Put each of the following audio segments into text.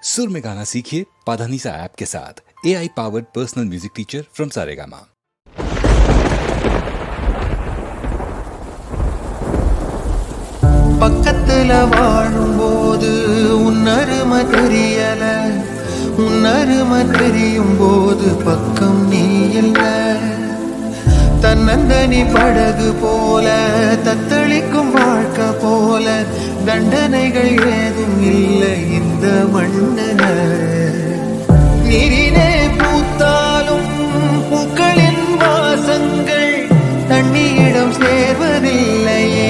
सुर में गाना सीखिए पाधानीसा ऐप के साथ। AI powered personal music teacher from Saregama. பக்கத்துல வாழும்போது உன்னருமை தெரியல, உன்னருமை தெரியும் போது பக்கம் நீ இல்ல. தன்னந்தனி படகு போல தத்தளிக்கும் வாழ்க்கை போல தண்டனைகள் ஏதும் இல்லை இந்த மண்ணுல. நீரிலே பூத்தாலும் பூக்களின் வாசங்கள் தண்ணியிடம் சேர்வதில்லையே.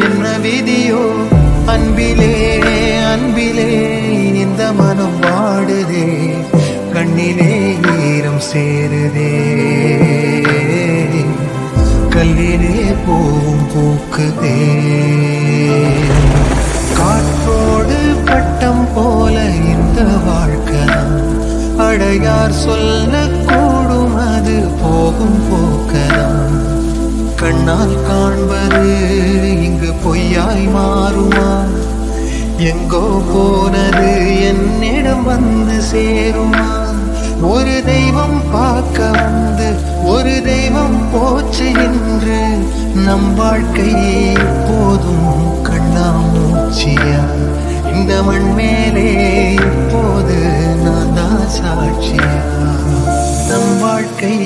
என்ன விதியோ அன்பிலே அன்பிலே இந்த மனம் வாடுதே, கண்ணிலே ஈரம் சேருதே. கல்லிலே பூவும் பூக்குதே, காற்றோடு பட்டம் போல இந்த வாழ்க்கை அடையார் சொல்லக்கூடும், அது போகும் போக்கலாம். கண்ணால் காண்பது இங்கு பொய்யாய் மாறுமா? எங்கோ போனது என்னிடம் வந்து சேருமா? ஒரு தெய்வம் பார்க்க வந்து ஒரு தெய்வம் போச்சு என்று நம் வாழ்க்கை போதும் கண்ணாமூச்சியா. இந்த மண் மேலே எப்போது நான் தான் சாட்சியா? நம் வாழ்க்கை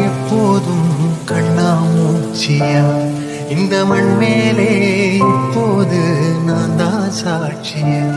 எப்போதும் கண்ணாமூச்சியா. இந்த மண் மேலே எப்போது நான் தான் சாட்சியா?